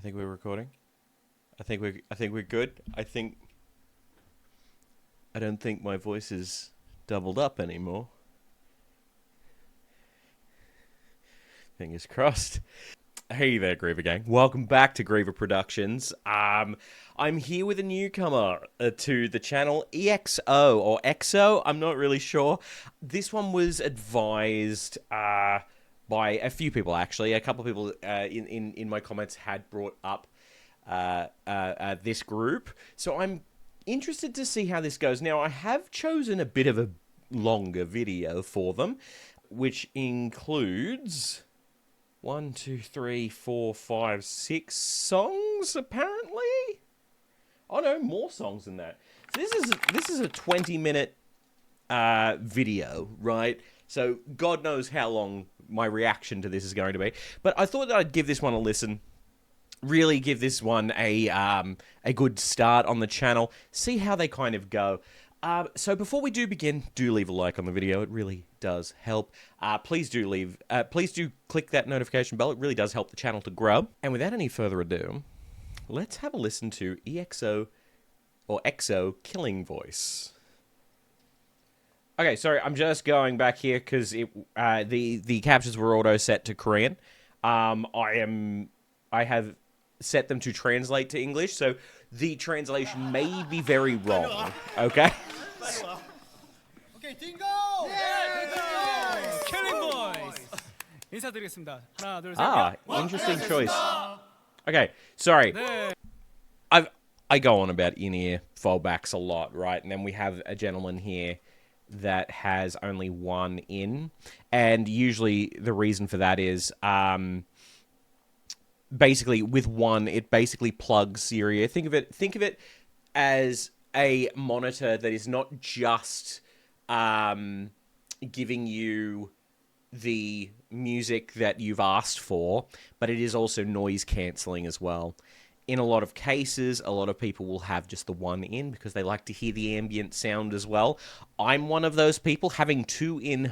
think we're recording. I think we're good. I don't think my voice is doubled up anymore. Fingers crossed. Hey there, Griever Gang. Welcome back to Griever Productions. I'm here with a newcomer to the channel, EXO, or EXO, I'm not really sure. This one was advised by a few people, actually. A couple of people in my comments had brought up this group. So I'm interested to see how this goes. Now, I have chosen a bit of a longer video for them, which includes 1, 2, 3, 4, 5, 6 songs, apparently. Oh no, more songs than that. So this is a 20-minute video, right? So God knows how long my reaction to this is going to be. But I thought that I'd give this one a listen. Really give this one a good start on the channel. See how they kind of go. So before we do begin, do leave a like on the video. It really does help. Please do click that notification bell. It really does help the channel to grow. And without any further ado, let's have a listen to EXO or EXO Killing Voice. Okay, sorry, I'm just going back here because the captions were auto set to Korean. I have set them to translate to English, so the translation may be very wrong. Okay. Okay, Dingo! Killing Voice! 인사드리겠습니다. 하나, 둘, 셋. Interesting choice. Okay, sorry. I go on about in-ear fallbacks a lot, right? And then we have a gentleman here that has only one in, and usually the reason for that is basically with one, it basically plugs Syria. Think of it as a monitor that is not just giving you the music that you've asked for, but it is also noise cancelling as well. In a lot of cases, a lot of people will have just the one in because they like to hear the ambient sound as well. I'm one of those people. Having two in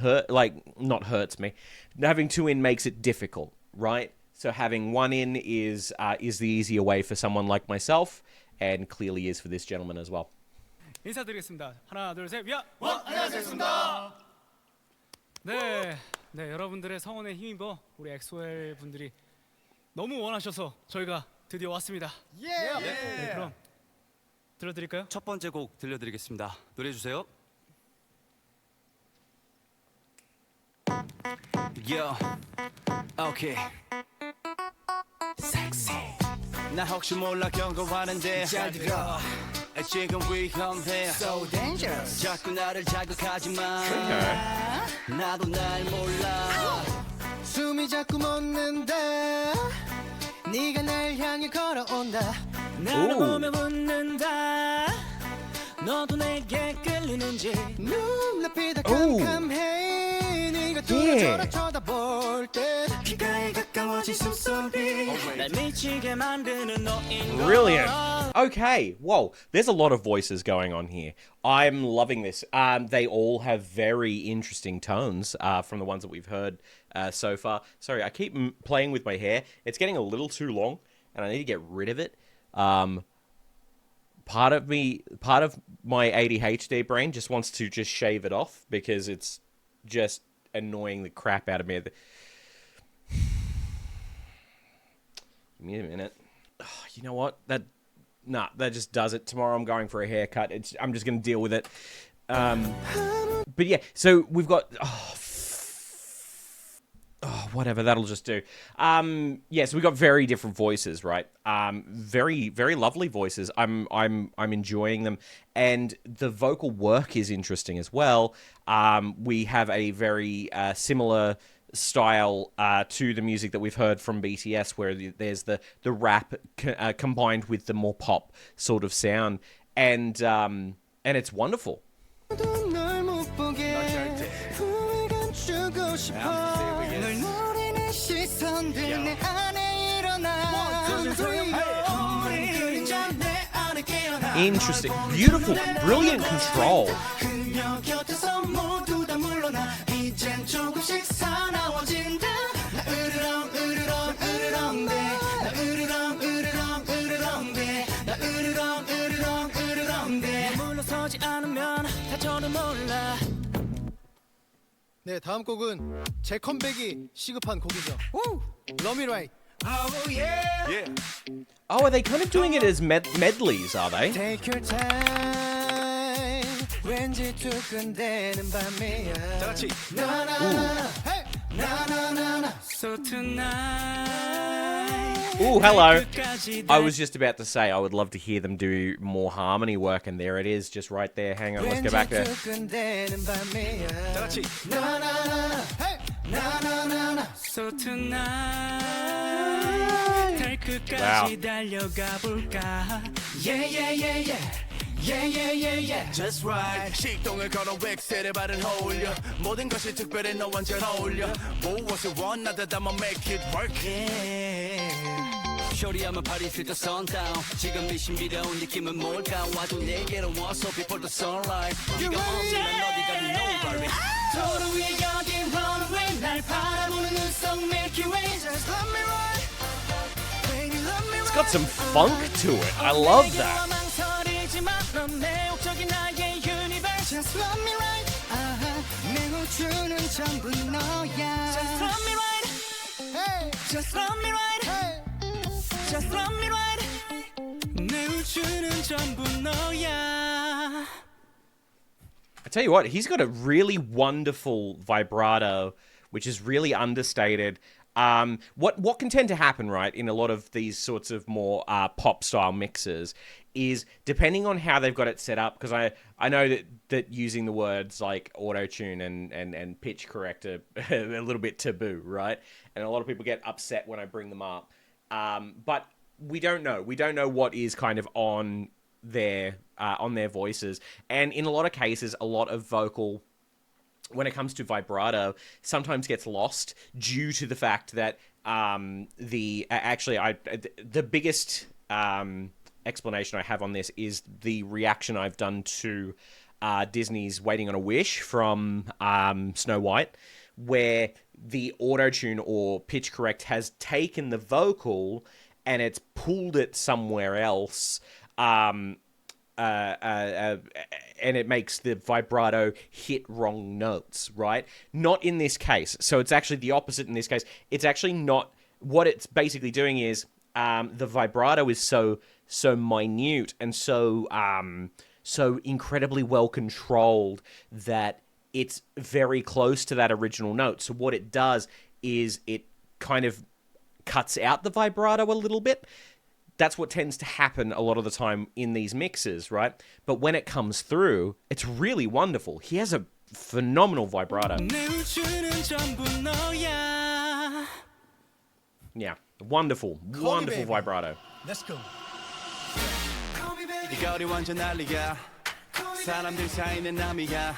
not hurts me. Having two in makes it difficult, right? So having one in is the easier way for someone like myself, and clearly is for this gentleman as well. 인사드리겠습니다. 하나, 둘, 셋. 야! 안녕하셨습니다. 네, 여러분들의 성원에 힘입어 우리 엑소엘 분들이 너무 원하셔서 저희가 드디어 왔습니다. 네, 그럼 들려드릴까요? 첫 번째 곡 들려드리겠습니다. 노래 주세요. Yo, okay. Sexy. 나 혹시 몰라 경고하는데 잘 들어. 지금 위험해. So dangerous. 자꾸 나를 자극하지 마. 나도 날 몰라. 숨이 자꾸 멎는다. 네가 날 향해 걸어온다. 나를 보며 묻는다. 너도 내게 끌리는지. 눈앞이 더 캄캄해. 네가 돌아서라 쳐다볼 때. 귓가에 가까워진 숨소리. 날 미치게 만드는 너인 걸. Brilliant. Okay, whoa, there's a lot of voices going on here. I'm loving this. They all have very interesting tones from the ones that we've heard so far. Sorry, I keep playing with my hair. It's getting a little too long, and I need to get rid of it. Part of my ADHD brain just wants to just shave it off because it's just annoying the crap out of me. Give me a minute. Oh, you know what? That just does it. Tomorrow I'm going for a haircut. I'm just going to deal with it. But yeah, so we've got... whatever, that'll just do. Yeah, so we've got very different voices, right? Very, very lovely voices. I'm enjoying them. And the vocal work is interesting as well. We have a very similar style to the music that we've heard from BTS, where there's the rap combined with the more pop sort of sound, and it's wonderful. Interesting, beautiful, brilliant control. 네, 다음 곡은 제 컴백이 시급한 곡이죠. Love Me Right. Oh yeah. Yeah. Oh, are they kind of doing it as medleys, are they? Take your time. 왠지 두근대는 밤이야. 다 같이. 나나나나. Hey. 나나나나. So tonight. Ooh, hello. I was just about to say I would love to hear them do more harmony work, and there it is, just right there. Hang on, let's go back there. 두근대는 밤이야. 다 같이. 나나나나. Hey. 나나나나. So tonight. 달 끝까지 Wow. 달려가 볼까? Yeah, yeah, yeah, yeah. Yeah, yeah, yeah, yeah. Just right. 식동을 걸어 웩세를 바른 홀려. 모든 것이 특별해 너 완전 어울려. 무엇을 원하든 I'ma make it work. 쇼리하면 party till the sundown. 지금 이 신비로운 느낌은 뭘까? 와도 내게로 와서 before the sunlight. 네가 없으면 어디 가든 nobody. 도로 위에 여긴 runway 날 바라보는 눈썹 Milky Way. Just love me right. Baby, love me right. It's got some funk to it. I love that. 넌 매혹적인 나의 universe. Just love me right. 아하, 내 우주는 전부 너야. Just love me right. Hey, Just love me right. hey. Just love me right. 내 우주는 전부 너야. I tell you what, he's got a really wonderful vibrato, which is really understated. What can tend to happen, right, in a lot of these sorts of more pop style mixes is depending on how they've got it set up, because I know that using the words like auto-tune and pitch correct are a little bit taboo, right? And a lot of people get upset when I bring them up. But we don't know. We don't know what is kind of on their voices. And in a lot of cases, a lot of vocal, when it comes to vibrato, sometimes gets lost due to the fact that the biggest explanation I have on this is the reaction I've done to Disney's Waiting on a Wish from Snow White, where the auto-tune or pitch correct has taken the vocal and it's pulled it somewhere else, and it makes the vibrato hit wrong notes, right? Not in this case. So it's actually the opposite in this case. It's actually not. What it's basically doing is the vibrato is so minute and so incredibly well controlled that it's very close to that original note. So what it does is it kind of cuts out the vibrato a little bit. That's what tends to happen a lot of the time in these mixes, right? But when it comes through, it's really wonderful. He has a phenomenal vibrato. Yeah, wonderful baby. vibrato. Let's go. 이 거리 완전 난리야. 사람들 사이는 남이야.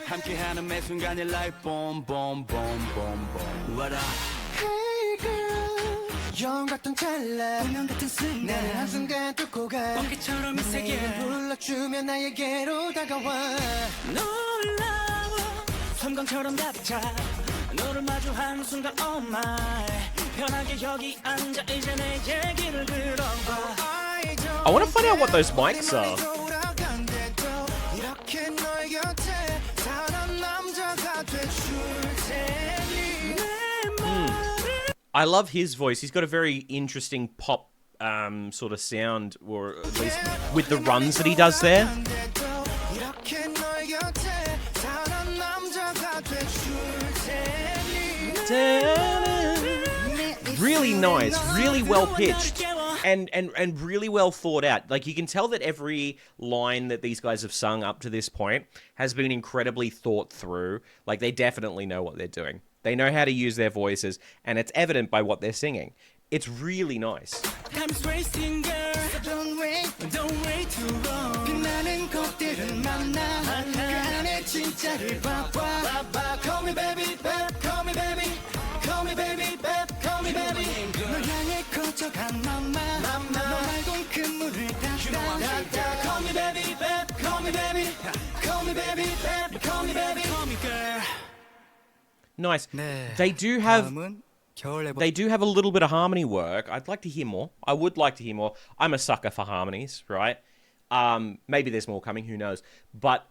함께하는 매 순간이 like boom boom boom boom boom. What up? Hey girl, 영화 같은 찰나, 운명 같은 순간, 나를 한순간 뚫고 가. 번개처럼 이 세계 불러주면 나에게로 다가와. 놀라워 섬광처럼 가득 차 너를 마주한 순간 oh my 편하게 여기 앉아 이제 내 얘기를 들어봐 I want to find out what those mics are. 이렇게 너의 곁에 사람 남자가 돼줄 테니. I love his voice. He's got a very interesting pop sort of sound, or at least with the runs that he does there. 이렇게 너의 곁에 사람 남자가 돼줄 테니. Really nice, really well pitched, and really well thought out. Like, you can tell that every line that these guys have sung up to this point has been incredibly thought through. Like, they definitely know what they're doing. They know how to use their voices, and it's evident by what they're singing. It's really nice. Time's racing girl Don't wait, don't wait too long 빛나는 것들을 만나 그 안에 진짜를 봐봐. Call me baby, babe, call me baby, call me baby, babe, call me baby. 널 향해 커져간 맘마, 너 말곤 그 물을 닫아. Call me baby, babe, call me baby, call me baby, babe, call me baby. Call me girl Nice. 네. They do have 다음은 겨울 앨범 they do have a little bit of harmony work. I'd like to hear more. I would like to hear more. I'm a sucker for harmonies, right? Maybe there's more coming. Who knows? But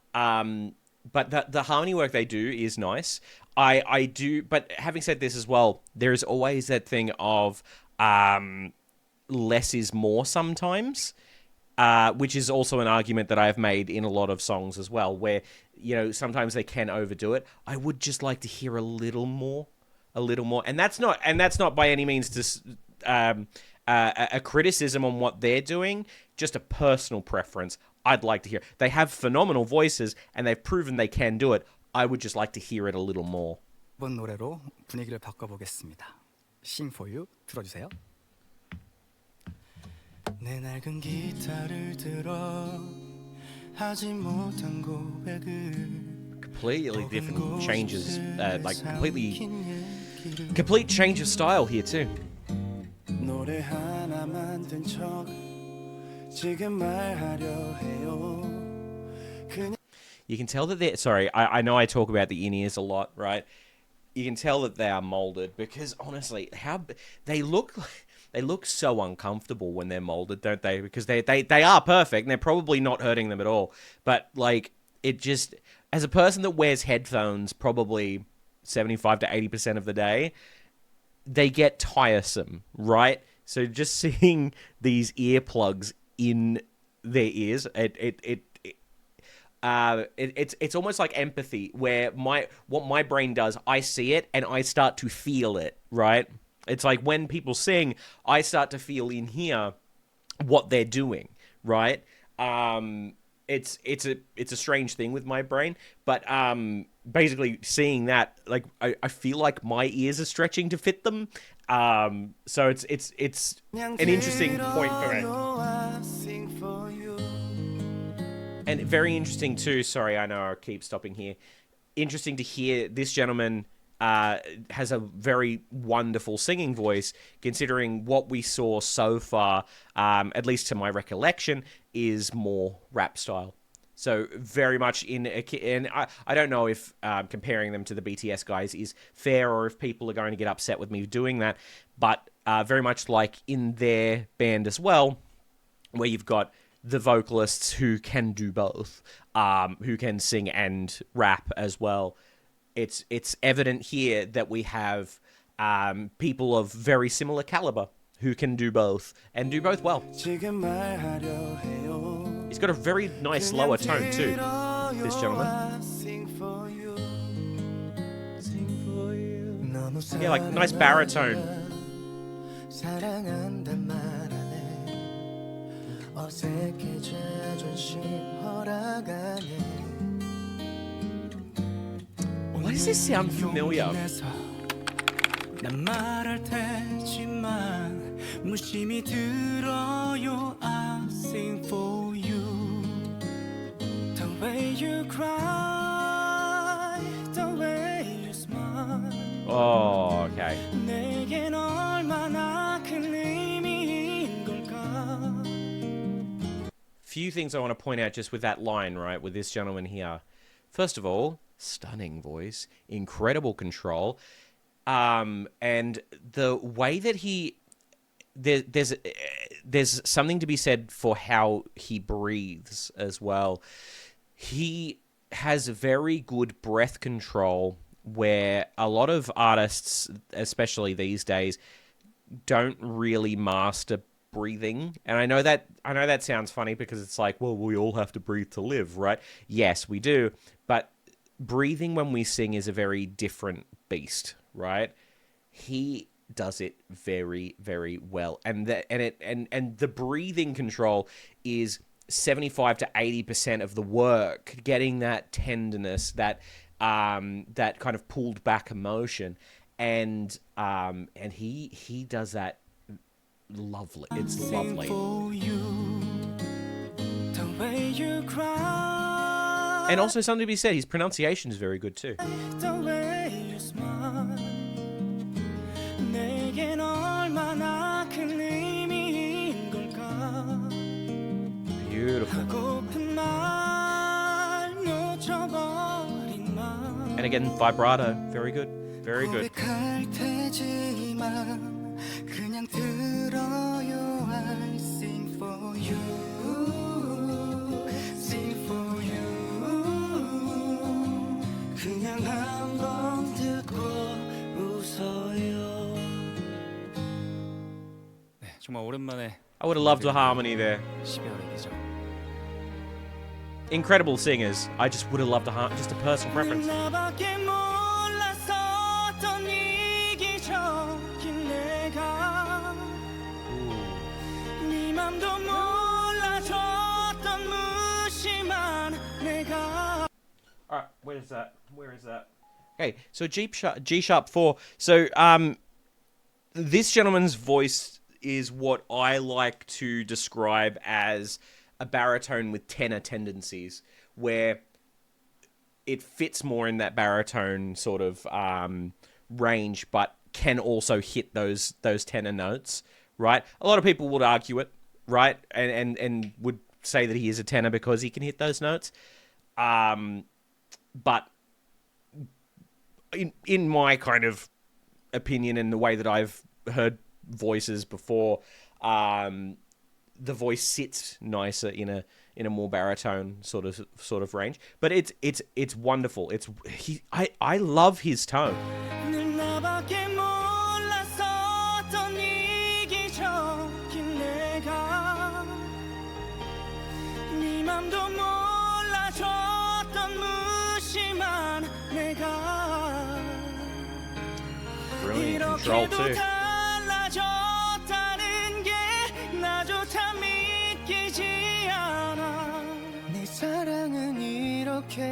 but the harmony work they do is nice. I do, but having said this as well, there is always that thing of less is more sometimes, which is also an argument that I've made in a lot of songs as well, where sometimes they can overdo it. I would just like to hear a little more, and that's not by any means a criticism on what they're doing, just a personal preference. I'd like to hear. They have phenomenal voices, and they've proven they can do it. I would just like to hear it a little more. 이번 노래로 분위기를 바꿔보겠습니다. Sing for you 들어주세요. 내 낡은 기타를 들어 하지 못한 고백을 Completely different changes, complete change of style here too. 노래 하나 만든 척 지금 말하려 해요. You can tell that they're... Sorry, I know I talk about the in-ears a lot, right? You can tell that they are molded because, honestly, they look so uncomfortable when they're molded, don't they? Because they are perfect and they're probably not hurting them at all. But, it just... As a person that wears headphones probably 75 to 80% of the day, they get tiresome, right? So just seeing these earplugs in their ears, it's almost like empathy, where what my brain does, I see it and I start to feel it, right? It's like when people sing, I start to feel in here what they're doing, right? It's a strange thing with my brain, but basically seeing that, I feel like my ears are stretching to fit them. So it's an interesting point for me. And very interesting too, sorry, I know I keep stopping here. Interesting to hear this gentleman has a very wonderful singing voice, considering what we saw so far, at least to my recollection, is more rap style. So very much and I don't know if comparing them to the BTS guys is fair, or if people are going to get upset with me doing that, but very much like in their band as well, where you've got the vocalists who can do both, who can sing and rap as well. It's evident here that we have people of very similar caliber who can do both, and do both well. He's got a very nice lower tone too, this gentleman. Yeah, like nice baritone. Why does this sound familiar? 난 말할 테지만 무심히 들어요. I sing for you. The way you cry, the way you smile. Oh, okay. 내겐 얼마나 큰 의미인 걸까. Few things I want to point out just with that line, right, with this gentleman here. First of all, stunning voice, incredible control. And the way that there's something to be said for how he breathes as well. He has very good breath control, where a lot of artists, especially these days, don't really master breathing. And I know that sounds funny, because it's like, well, we all have to breathe to live, right? Yes, we do, but breathing when we sing is a very different beast, right? He does it very, very well, and the breathing control is 75 to 80% of the work. Getting that tenderness, that kind of pulled back emotion, and he does that lovely. It's lovely. And also something to be said, his pronunciation is very good too. Beautiful. And again, vibrato, very good. Very good. 그냥 들어요. I sing for you, sing for you. 정말 오랜만에 I would have loved the harmony there. 12월 얘기죠. Incredible singers. I just would have loved just a personal preference. 나밖에 몰랐었던 이기적인 내가 네 맘도 몰라줬던 무심한 내가. Alright, where is that? Okay, so G sharp 4. So this gentleman's voice is what I like to describe as a baritone with tenor tendencies, where it fits more in that baritone sort of range, but can also hit those tenor notes, right? A lot of people would argue it, right, and would say that he is a tenor because he can hit those notes, but in my kind of opinion and the way that I've heard voices before, the voice sits nicer in a more baritone sort of range. But it's wonderful. I love his tone. 나밖에 몰랐었던 이기적인 내가 네 맘도 몰라줬던 무심한 내가 Brilliant control too. 달라졌다는 게 나조차 믿기지 않아 네 사랑은 이렇게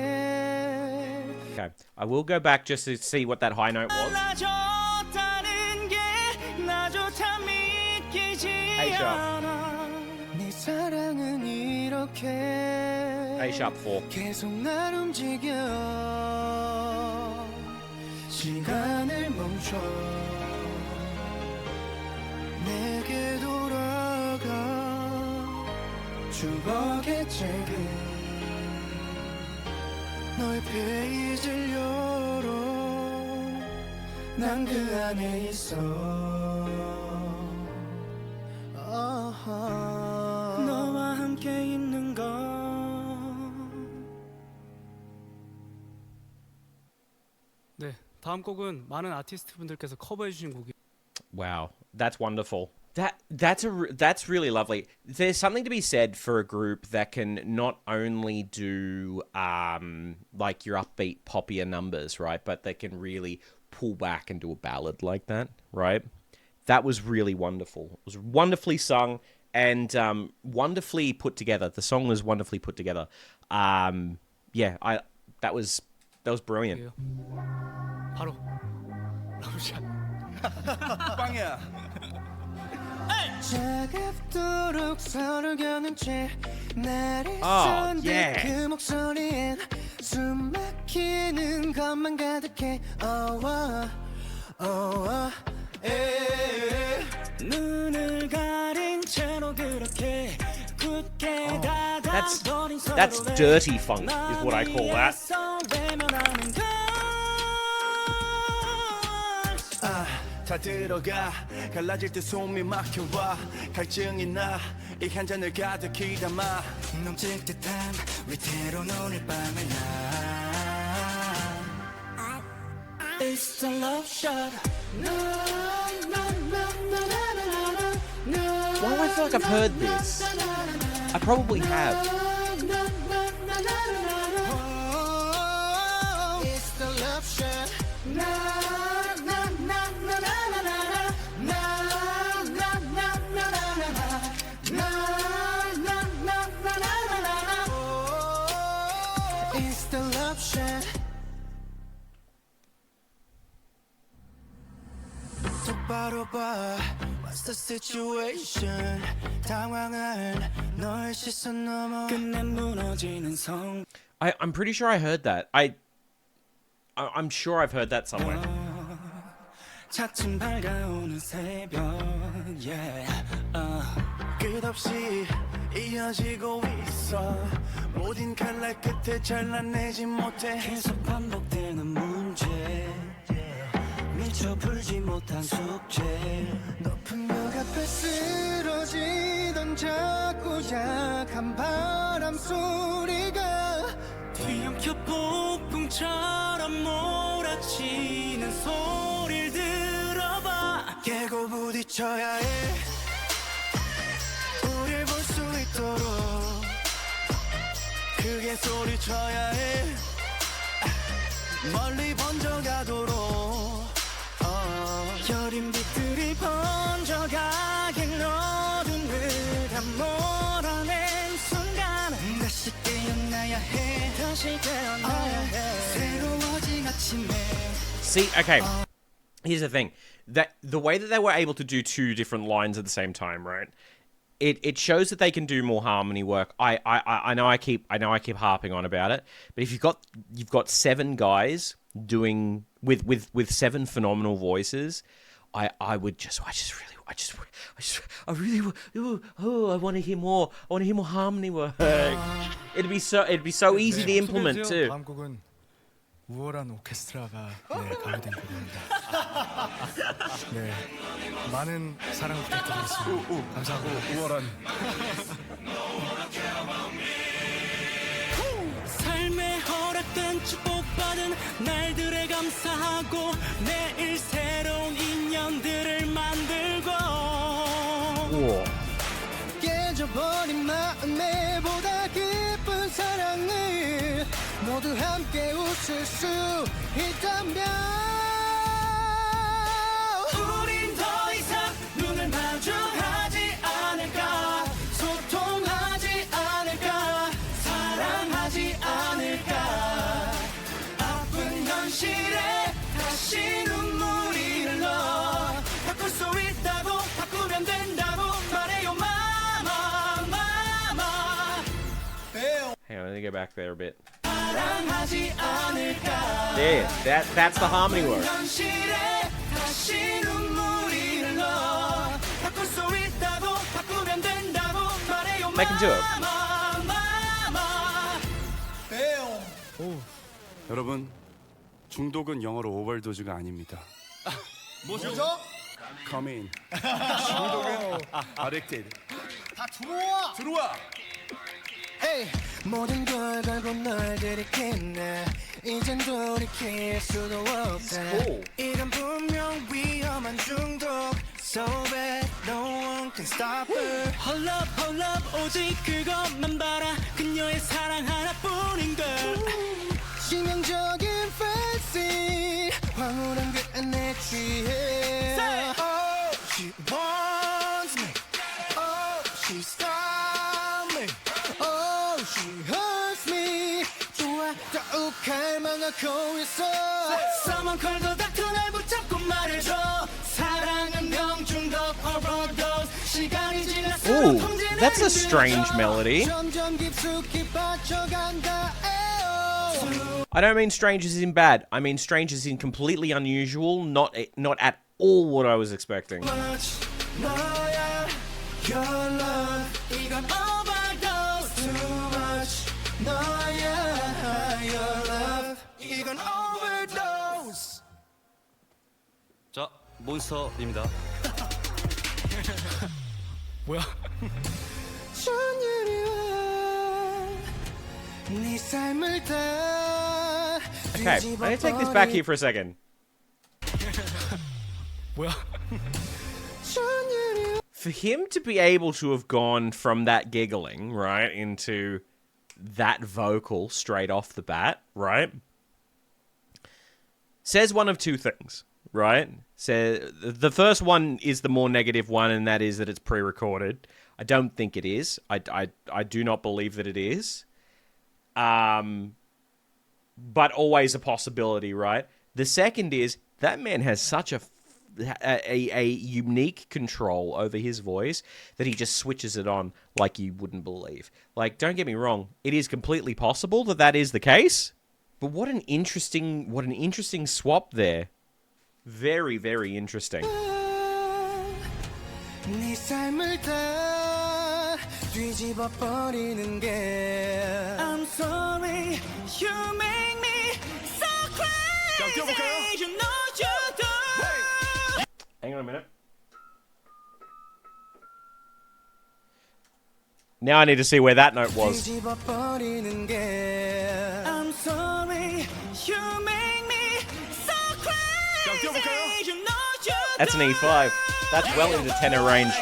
Okay, I will go back just to see what that high note was. 달라졌다는 게 나조차 믿기지 A sharp. 않아 네 사랑은 이렇게 A sharp 4. 계속 날 움직여 시간을 멈춰 내게 돌아가 추억의 책을 너의 페이지를 열어 난 그 안에 있어 너와 함께 있는 것 네, 다음 곡은 많은 아티스트 분들께서 커버해 주신 곡이 Wow, that's wonderful. That's really lovely. There's something to be said for a group that can not only do like your upbeat poppier numbers, right, but they can really pull back and do a ballad like that, right? That was really wonderful. It was wonderfully sung and wonderfully put together. The song was wonderfully put together. Yeah, that was brilliant. 바로 러브샷 빵이야. 차갑도록 서로 겨눈 채 나를 Oh, 손든 yeah. 그 목소리엔 숨 막히는 것만 가득해 눈을 가린 채로 그렇게 굳게 닫아버린 That's 서로의 dirty funk is what I call that. 외면하는 걸 다 들어가 갈라질 때 숨이 막혀와 갈증이 나 이 한 잔을 가득히 담아 넘칠 듯한 위태로운 오늘 밤의 날 It's the love shot Why do I feel like I've heard this? I probably have. It's the love shot It's the love shot 똑바로 봐 What's the situation 당황한 너의 시선 넘어 끝내 무너지는 성 I'm pretty sure I heard that. I'm sure I've heard that somewhere. 차츰 밝아오는 새벽 yeah. 끝없이 이어지고 있어 모든 칼날 끝에 잘라내지 못해 계속 반복되는 문제 미처 풀지 못한 숙제 높은 벽 앞에 쓰러지던 작고 약한 바람 소리가 뒤엉켜 폭풍처럼 몰아치는 소리를 들어봐 깨고 부딪혀야 해 크게 소리쳐야 해 멀리 번져가도록 여린 빛들이 번져가긴 어둠을 다 몰아낸 순간 다시 깨어나야 해 다시 깨어나야 해 새로워진 아침에 See, okay. Here's the thing: that the way that they were able to do two different lines at the same time, right? It shows that they can do more harmony work. I know I keep harping on about it, but if you've got 7 guys doing with 7 phenomenal voices, I want to hear more. I want to hear more harmony work. It'd be so easy to implement too. 다음 곡은 우월한 오케스트라가 가미된 곡입니다. 네, 많은 사랑 부탁드리겠습니다. 감사합니다. 우월한 삶에 허락된 축복받은 날들에 감사하고 매일 새로운 인연들을 만들고 Whoa. 깨져버린 마음에 보다 깊은 사랑을 모두 함께 웃을 수 있다면 우린 더 이상 눈을 마주하지 않을까 소통하지 않을까 사랑하지 않을까 아픈 현실에 다시 눈물이 흘러 바꿀 수 있다고 바꾸면 된다고 말해요 마마 마마 Hang on, let me go back there a bit. 사랑하지 않을까 There, that's the harmony work. 현실에 다시 눈물이 흘러 바꿀 수 있다고 바꾸면 된다고 말해요 They can do it. 여러분 중독은 영어로 오버도즈가 아닙니다 뭐죠? Come in 중독은 addicted 다 들어와. 에이, 모든 걸 걸고 널 들이킨다 이젠 돌이킬 수도 없다 Cool. 이건 분명 위험한 중독 So bad no one can stop her Hold up 오직 그것만 봐라 그녀의 사랑 하나뿐인걸 치명적인 fancy 황홀한 그 안에 취해 Oh, she wants me Oh, she's got me Oh, she hurts me 좋아 더욱 갈망하고 있어 Someone call the doctor 날 붙잡고 말해줘 사랑은 병중독 overdose 시간이 지날수록 Ooh, 통제를 that's a strange melody. 점점 깊숙이 빠져간다 에어. I don't mean strange as in bad. I mean strange as in completely unusual, not at all what I was expecting. much 너야 your love 이건 overdose too much 너야 your love 이건 overdose 자 몬스터입니다 뭐야? 전율이와 네 삶을 다 Okay, I'm gonna take this back here for a second. 뭐야? 전율이와 For him to be able to have gone from that giggling, right, into that vocal straight off the bat, right, says one of two things, right? Says the first one is the more negative one, and that is that it's pre-recorded. I don't think it is. I do not believe that it is. But always a possibility, right? The second is that man has such a unique control over his voice that he just switches it on like you wouldn't believe. Like, don't get me wrong, it is completely possible that that is the case. But what an interesting swap there. Very, very interesting. 네 삶을 다 뒤집어 버리는 게 I'm sorry you make me so crazy you know you do Hang on a minute. Now I need to see where that note was. 뒤집어 버리는 게 I'm sorry you make me so crazy you know you do That's an E5. That's well into tenor range.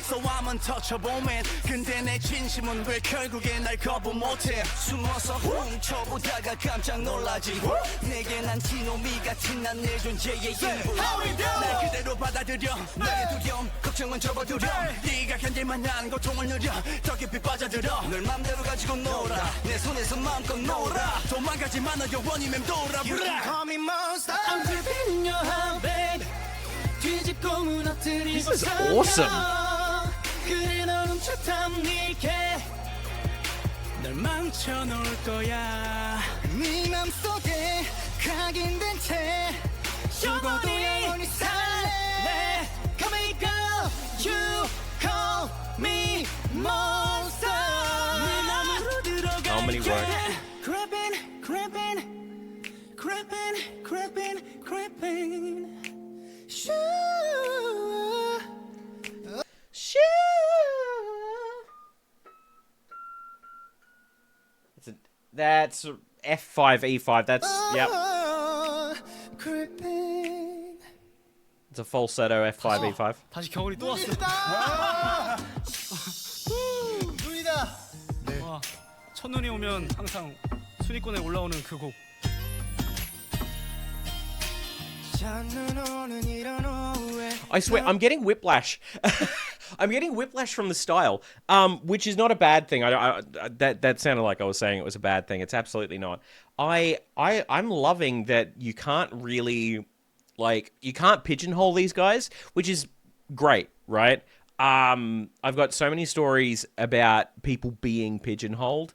So I'm 한번 터쳐보면 근데 내 진심은 왜 결국에 날 거부 못해 숨어서 훔쳐보다가 깜짝 놀라지 내게 난 티노미 같은 난 내 존재의 일부 날 그대로 받아들여 나의 두려움 걱정은 접어두려 네가 견딜만한 고통을 누려 더 깊이 빠져들어 널 맘대로 가지고 놀아 내 손에서 마음껏 놀아 도망가지 마 너 영원히 맴돌아 You can call me monster. I'm gripping in your hand, babe. 뒤집고 무너뜨리고 This is awesome. 그래 넌 훔쳐탐니게 널 망쳐놓을 거야 네 맘속에 각인된 채 죽어도 영원히 살래. Come here, girl. You call me monster 내 맘으로 들어갈게 How many words? Creeping, creeping, creeping, creeping, creeping Shoo. That's F5, E5. That's, yep. Oh, creeping. It's a falsetto F5, E5. 다시 겨울이 또 왔어. 눈이다. 와, 첫눈이 오면 항상 순위권에 올라오는 그 곡. 첫눈 오는 이런 오후에 I swear, I'm getting whiplash. I'm getting whiplash from the style, which is not a bad thing. That sounded like I was saying it was a bad thing. It's absolutely not. I'm loving that you can't really, like, you can't pigeonhole these guys, which is great, right? I've got so many stories about people being pigeonholed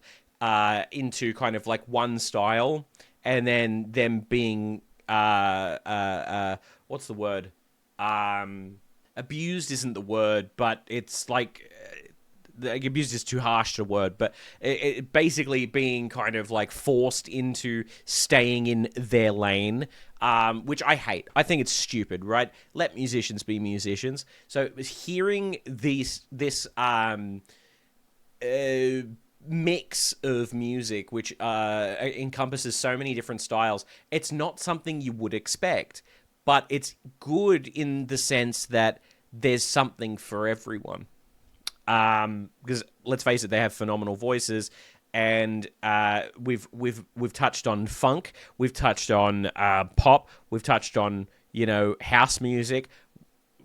into kind of like one style, and then them being what's the word? Abused isn't the word, but it's like abused is too harsh a word, but it basically being kind of like forced into staying in their lane, which I hate. I think it's stupid, right? Let musicians be musicians. So hearing this mix of music, which encompasses so many different styles, it's not something you would expect, but it's good in the sense that there's something for everyone. Because let's face it, they have phenomenal voices, and we've touched on funk, we've touched on pop, we've touched on, you know, house music.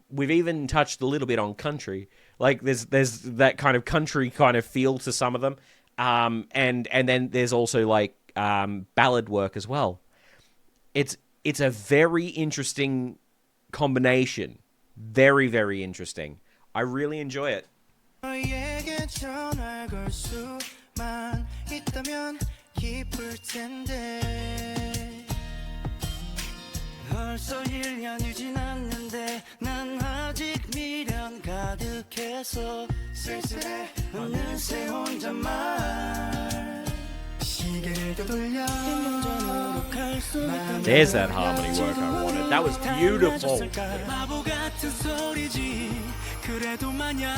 We've even touched a little bit on country. Like there's that kind of country kind of feel to some of them, and then there's also like ballad work as well. It's a very interesting combination, very very interesting. I really enjoy it. 너에게 전화를 걸 수만 있다면 기쁠 텐데 벌써 1년이 지났는데 난 아직 미련 가득해서 쓸쓸해 어느새 혼잣말 시계를 되돌려 전으로 갈 수 있다면 There's that harmony work I wanted. That was beautiful. 바보 같은 소리지 그래도 마냥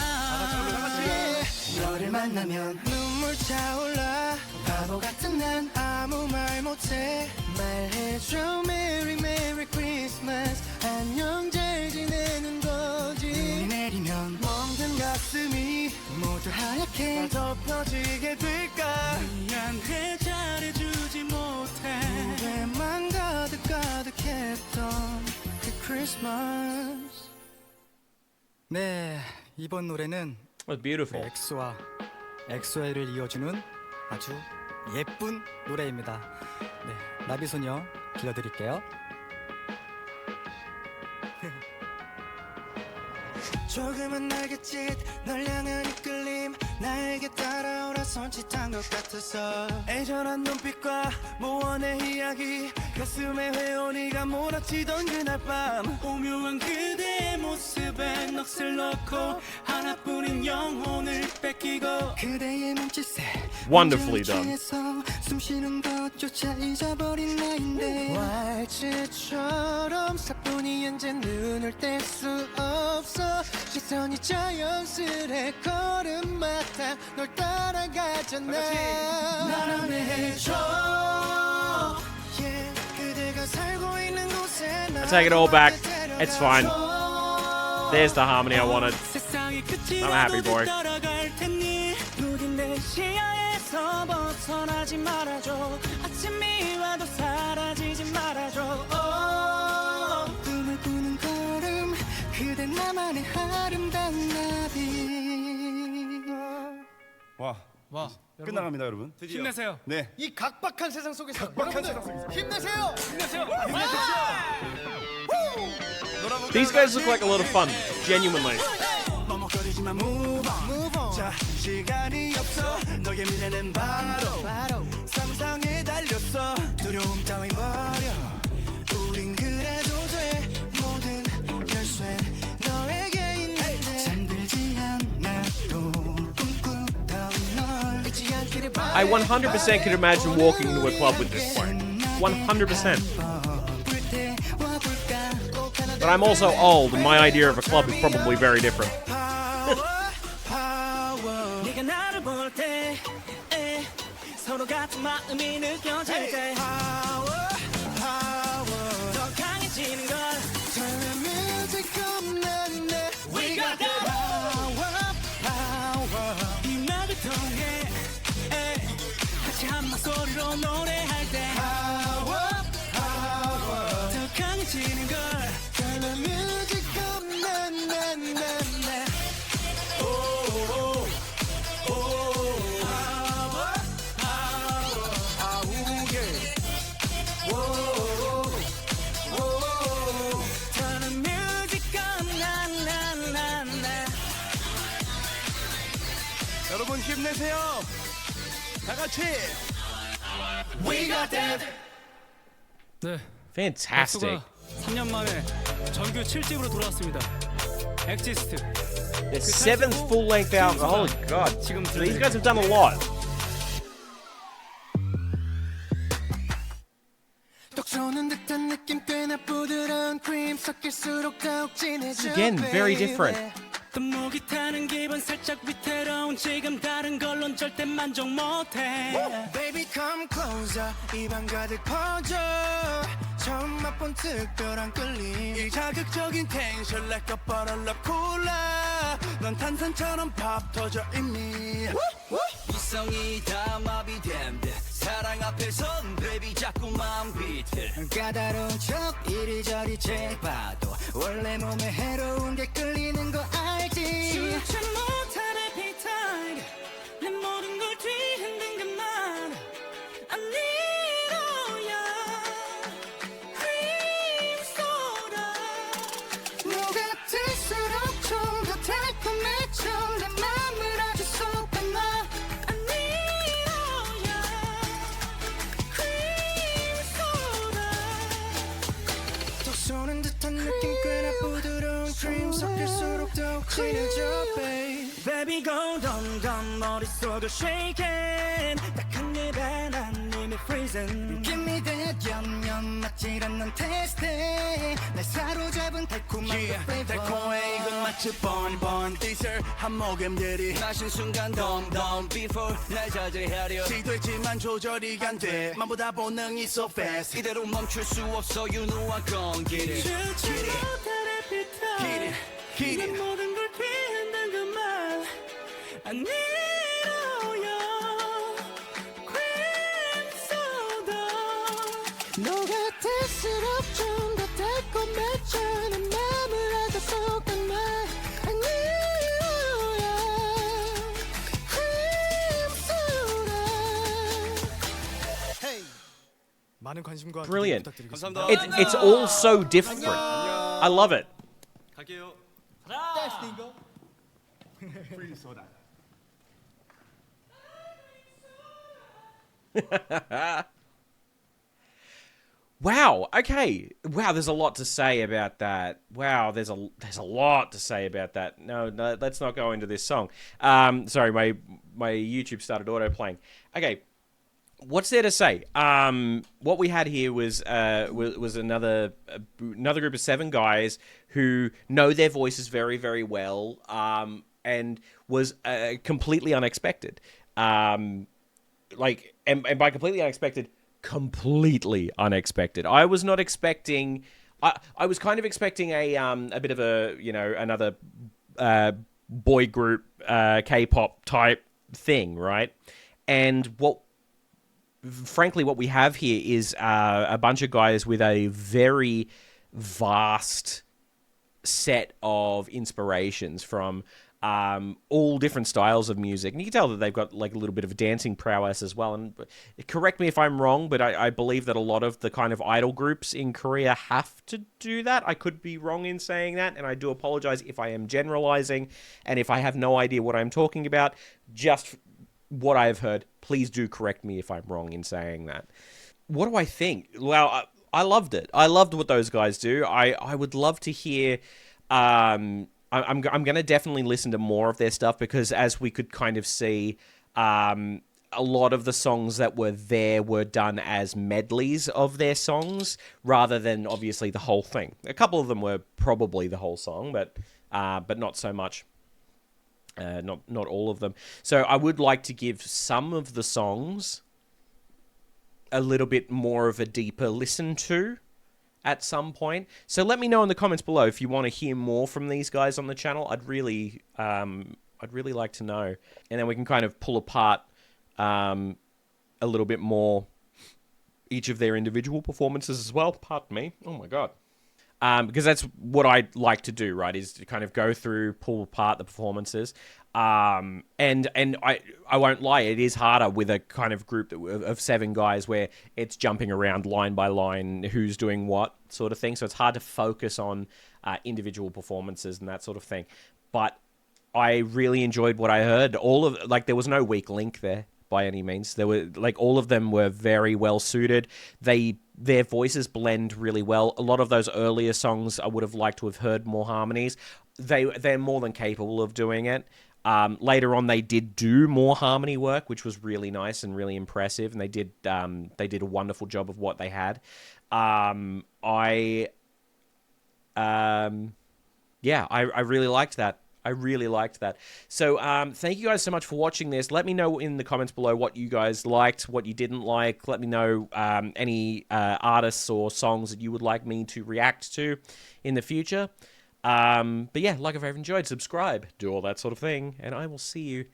너를 만나면 눈물 차올라 바보 같은 난 아무 말 못해 말해줘 Merry Merry Christmas 안녕 잘 지내는 거지 눈이 내리면 멍든 가슴이 모두 하얗게 덮여지게 될까 미안해 잘해주지 못해 후회만 가득했던 그 크리스마스 네 이번 노래는 It was beautiful. 엑소와 엑소엘을 이어주는 아주 예쁜 노래입니다. 네, 나비소녀 들려드릴게요. 조금은 날갯짓 널 향한 이끌림 나에게 따라오라 손짓한 것 같아서 애절한 눈빛과 모원의 이야기 가슴에 회오리가 몰아치던 그날 밤 오묘한 그대의 모습에 넋을 놓고 하나뿐인 영혼을 뺏기고 그대의 몸짓에 Wonderfully done. 숨쉬는 것조차 잊어버린 나인데 왈츠처럼 사뿐히 앉아 눈을 뗄 수 없어 시선이 자연스레 걸음마다 널 따라가잖아 날 안내해줘 yeah, 그대가 살고 있는 곳에 I take it all back. It's fine. There's the harmony I wanted. 세상의 I'm a happy boy. 떠나갈 테니 부디 내 시야에서 벗어나지 말아줘 아침이 와도 사라지지 말아줘 꿈을 꾸는 걸음 그대 나만의 아름다운 나비. 와, 와, 끝나갑니다, 여러분. 힘내세요. 네. 이 각박한 세상 속에서 여러분들 힘내세요. These guys look like a lot of fun. Genuinely. 머뭇거리지만 move on. 자, 시간이 없어. 너의 미래는 바로 상상에 달렸어. 두려움 따윈 버려. 우린 그래도 돼. 모든 열쇠 너에게 있는데 잠들지 않아도 꿈꾸던 널 잊지 않기를 바래. I 100% could imagine walking into a club with this song. 100%. But I'm also old, and my idea of a club is probably very different. 네가 나를 볼 때 서로 같은 마음이 느껴질 때 더 강해지는 걸 Turn the music on, we got the power. 이 음악을 통해 같이 한 목소리로 노래할 때 더 강해지는 걸 Turn the music on, Turn the music on, na, na, na, na. 여러분 힘내세요. 다 같이. We got that. 네. Fantastic. 엑소가 3년 만에 정규 7집으로 돌아왔습니다. 엑지스트. Their seventh full-length album. Holy God. These guys have done a lot. 똑 쏘는 듯한 느낌 꽤나 부드러운 크림 섞일수록 더욱 진해져. Again, very different. 또 목이 타는 기분 살짝 위태로운 지금 다른 걸론 절대 만족 못해 Baby come closer 입안 가득 퍼져 처음 맛본 특별한 끌림 이 자극적인 텐션 like a bottle of cola. 넌 탄산처럼 밥 터져 이미. 이성이 다 마비된 듯 사랑 앞에선 baby 자꾸만 비틀. 까다로운 척 이리저리 재봐도 원래 몸에 해로운 게 끌리는 거 알지. 주체 못한 appetite 내 모든 걸 뒤흔든 것만 I need all your cream soda 녹아들수록 좀 더 달콤해져 내 맘을 아주 쏟아놔. I need all your cream soda 또 쏘는 듯한 느낌 꽤나 부드러운 크림 섞일수록 더욱 진해져 babe. Baby go dum dum 머릿속을 shaking 딱한 입에 난 이미 freezing Give me that yum yum 맞질 않는 테스트 날 사로잡은 달콤한 Yeah, 그 flavor. 달콤해 이건 마치 bon diesel 한 모금 들이 마신 순간 덤덤 before 날 자제하려 시도했지만 조절이 안돼 맘보다 본능이 so fast 이대로 멈출 수 없어 유노한 건기를 주체 못한 appetite Get 내 it. 모든 걸 뒤흔든 것만 I need all your cream soda 녹아들수록 좀 더 달콤해져 내 맘을 아주 쏟아놔. I need all your cream soda. 많은 관심과 Brilliant. 부탁드리겠습니다. It's all so different. I love it. 갈게요. Wow. Okay. Wow. There's a lot to say about that. Wow. There's a lot to say about that. No, let's not go into this song. Sorry, my YouTube started auto playing. Okay. What's there to say? What we had here was another group of 7 guys who know their voices very, very well, and was completely unexpected. And by completely unexpected, I was not expecting I was kind of expecting a bit of a, you know, another boy group K-pop type thing, right? And frankly, what we have here is a bunch of guys with a very vast set of inspirations from all different styles of music, and you can tell that they've got like a little bit of dancing prowess as well. And correct me if I'm wrong, but I believe that a lot of the kind of idol groups in Korea have to do that. I could be wrong in saying that, and I do apologize if I am generalizing and if I have no idea what I'm talking about. Just what I've heard, please do correct me if I'm wrong in saying that. What do I think? Well, I loved it. I loved what those guys do. I would love to hear. I'm going to definitely listen to more of their stuff, because as we could kind of see, a lot of the songs that were there were done as medleys of their songs rather than obviously the whole thing. A couple of them were probably the whole song, but not so much. Not all of them. So I would like to give some of the songs a little bit more of a deeper listen to at some point. So let me know in the comments below if you want to hear more from these guys on the channel. I'd really like to know, and then we can kind of pull apart a little bit more each of their individual performances as well. Pardon me. Oh my god. Because that's what I like to do, right? Is to kind of go through, pull apart the performances. And I won't lie, it is harder with a kind of group of 7 guys where it's jumping around line by line, who's doing what sort of thing. So it's hard to focus on individual performances and that sort of thing. But I really enjoyed what I heard. There was no weak link there by any means. There were all of them were very well suited. Their voices blend really well. A lot of those earlier songs I would have liked to have heard more harmonies. They're more than capable of doing it. Later on, they did do more harmony work, which was really nice and really impressive, and they did a wonderful job of what they had. I really liked that. I really liked that. So thank you guys so much for watching this. Let me know in the comments below what you guys liked, what you didn't like. Let me know any artists or songs that you would like me to react to in the future. But yeah, like if you've enjoyed, subscribe, do all that sort of thing, and I will see you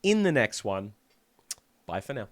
in the next one. Bye for now.